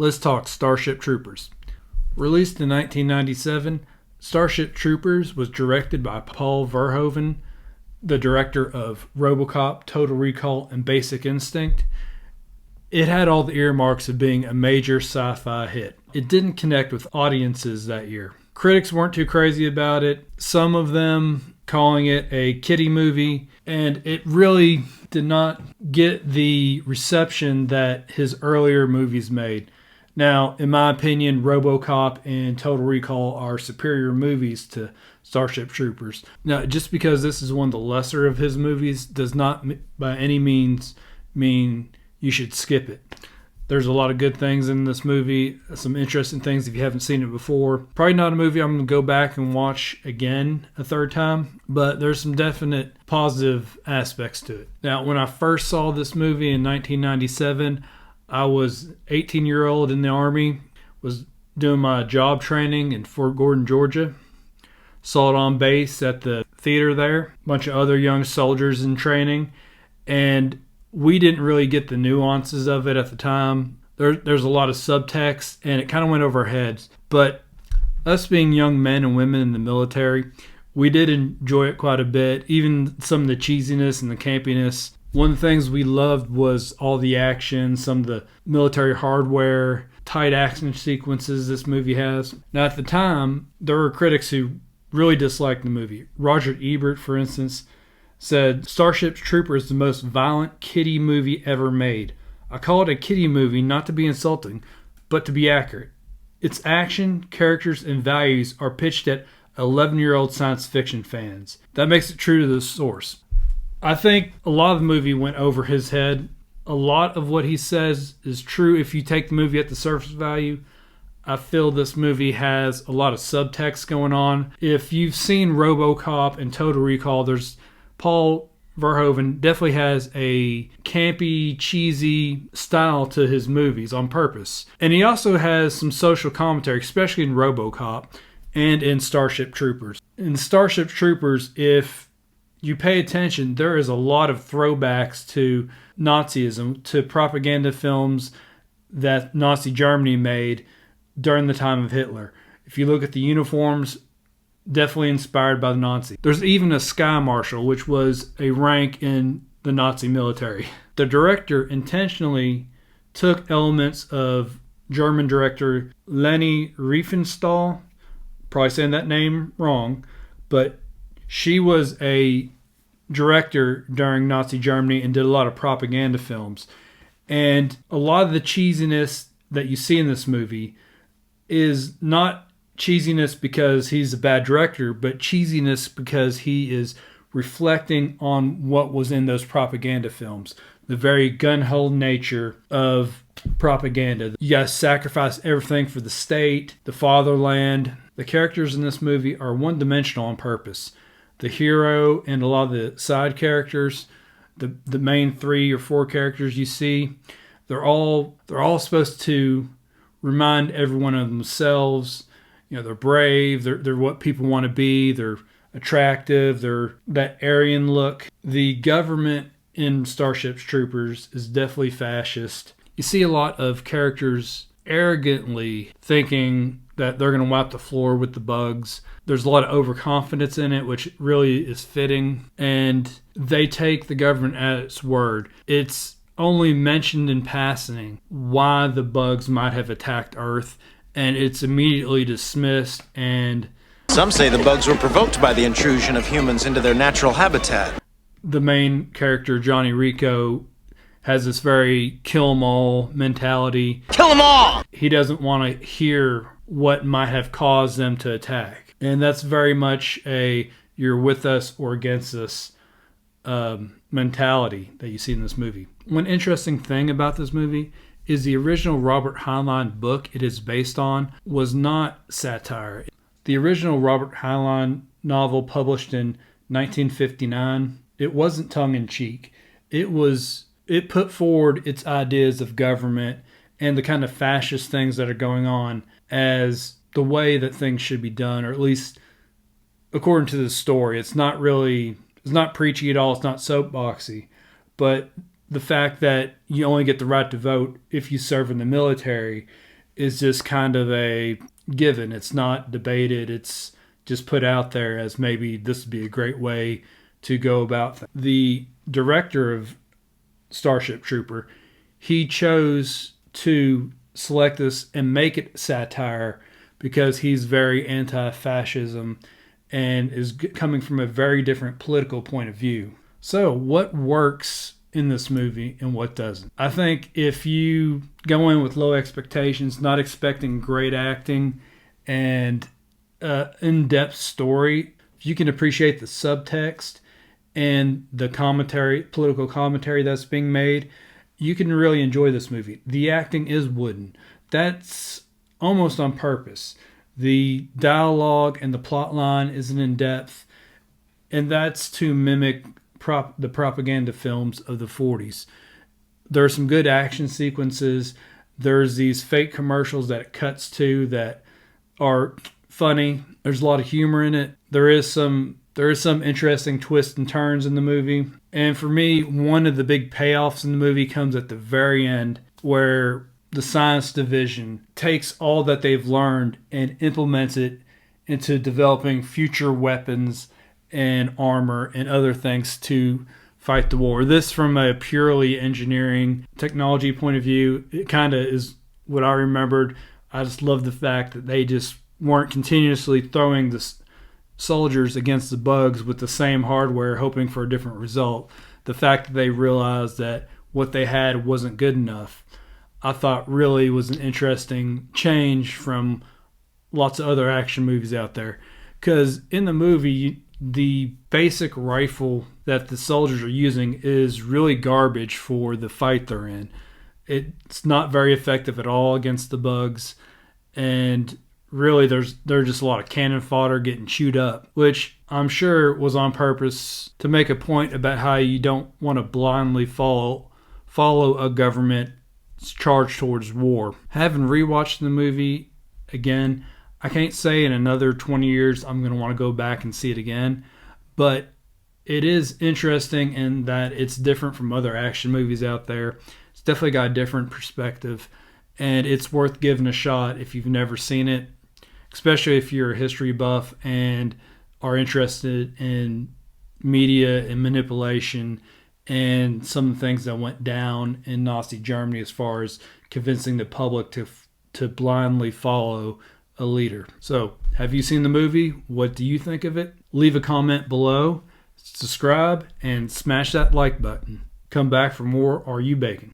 let's talk Starship Troopers. Released in 1997, Starship Troopers was directed by Paul Verhoeven, the director of RoboCop, Total Recall, and Basic Instinct. It had all the earmarks of being a major sci-fi hit. It didn't connect with audiences that year. Critics weren't too crazy about it, some of them calling it a kiddie movie, and it really did not get the reception that his earlier movies made. Now, in my opinion, RoboCop and Total Recall are superior movies to Starship Troopers. Now, just because this is one of the lesser of his movies does not by any means mean you should skip it. There's a lot of good things in this movie, some interesting things if you haven't seen it before. Probably not a movie I'm going to go back and watch again a third time, but there's some definite positive aspects to it. Now, when I first saw this movie in 1997, I was 18-year-old in the Army, was doing my job training in Fort Gordon, Georgia. Saw it on base at the theater there, a bunch of other young soldiers in training, and we didn't really get the nuances of it at the time. There's a lot of subtext, and it kind of went over our heads. But us being young men and women in the military, we did enjoy it quite a bit, even some of the cheesiness and the campiness. One of the things we loved was all the action, some of the military hardware, tight action sequences this movie has. Now, at the time, there were critics who really disliked the movie. Roger Ebert, for instance, said, Starship Troopers is the most violent kiddie movie ever made. I call it a kiddie movie not to be insulting, but to be accurate. Its action, characters, and values are pitched at 11-year-old science fiction fans. That makes it true to the source. I think a lot of the movie went over his head. A lot of what he says is true if you take the movie at the surface value. I feel this movie has a lot of subtext going on. If you've seen RoboCop and Total Recall, Paul Verhoeven definitely has a campy, cheesy style to his movies on purpose. And he also has some social commentary, especially in RoboCop and in Starship Troopers. In Starship Troopers, if you pay attention, there is a lot of throwbacks to Nazism, to propaganda films that Nazi Germany made during the time of Hitler. If you look at the uniforms, definitely inspired by the Nazis. There's even a Sky Marshal, which was a rank in the Nazi military. The director intentionally took elements of German director Leni Riefenstahl, probably saying that name wrong, but she was a director during Nazi Germany and did a lot of propaganda films. And a lot of the cheesiness that you see in this movie is not cheesiness because he's a bad director, but cheesiness because he is reflecting on what was in those propaganda films. The very gun-ho nature of propaganda. You gotta sacrifice everything for the state, the fatherland. The characters in this movie are one-dimensional on purpose. The hero and a lot of the side characters, the main 3 or 4 characters you see, they're all supposed to remind everyone of themselves. You know, they're brave, they're what people want to be, they're attractive, they're that Aryan look. The government in Starship Troopers is definitely fascist. You see a lot of characters arrogantly thinking that they're going to wipe the floor with the bugs. There's a lot of overconfidence in it, which really is fitting, and they take the government at its word. It's only mentioned in passing why the bugs might have attacked Earth, and it's immediately dismissed. And some say the bugs were provoked by the intrusion of humans into their natural habitat. The main character, Johnny Rico, has this very kill 'em all mentality. Kill 'em all! He doesn't want to hear what might have caused them to attack. And that's very much a you're with us or against us mentality that you see in this movie. One interesting thing about this movie is the original Robert Heinlein book it is based on was not satire. The original Robert Heinlein novel published in 1959, it wasn't tongue-in-cheek. It put forward its ideas of government and the kind of fascist things that are going on as the way that things should be done, or at least according to the story. It's not preachy at all. It's not soapboxy. But the fact that you only get the right to vote if you serve in the military is just kind of a given. It's not debated. It's just put out there as maybe this would be a great way to go about things. The director of Starship Trooper, he chose to select this and make it satire because he's very anti-fascism and is coming from a very different political point of view. So what works in this movie and what doesn't? I think if you go in with low expectations, not expecting great acting and in-depth story, if you can appreciate the subtext and the commentary, political commentary that's being made, you can really enjoy this movie. The acting is wooden. That's almost on purpose. The dialogue and the plot line isn't in depth, and that's to mimic the propaganda films of the 40s. There are some good action sequences. There's these fake commercials that it cuts to that are funny. There's a lot of humor in it. There is some interesting twists and turns in the movie. And for me, one of the big payoffs in the movie comes at the very end, where the science division takes all that they've learned and implements it into developing future weapons and armor and other things to fight the war. This, from a purely engineering technology point of view, it kind of is what I remembered. I just love the fact that they just weren't continuously throwing the soldiers against the bugs with the same hardware hoping for a different result. The fact that they realized that what they had wasn't good enough, I thought really was an interesting change from lots of other action movies out there. Because in the movie, the basic rifle that the soldiers are using is really garbage for the fight they're in. It's not very effective at all against the bugs, and really there's just a lot of cannon fodder getting chewed up, which I'm sure was on purpose to make a point about how you don't want to blindly follow a government charged towards war. Having rewatched the movie again, I can't say in another 20 years I'm going to want to go back and see it again, but it is interesting in that it's different from other action movies out there. It's definitely got a different perspective, and it's worth giving a shot if you've never seen it, especially if you're a history buff and are interested in media and manipulation and some of the things that went down in Nazi Germany as far as convincing the public to blindly follow a leader. So, have you seen the movie? What do you think of it? Leave a comment below, subscribe, and smash that like button. Come back for more Are You Baking?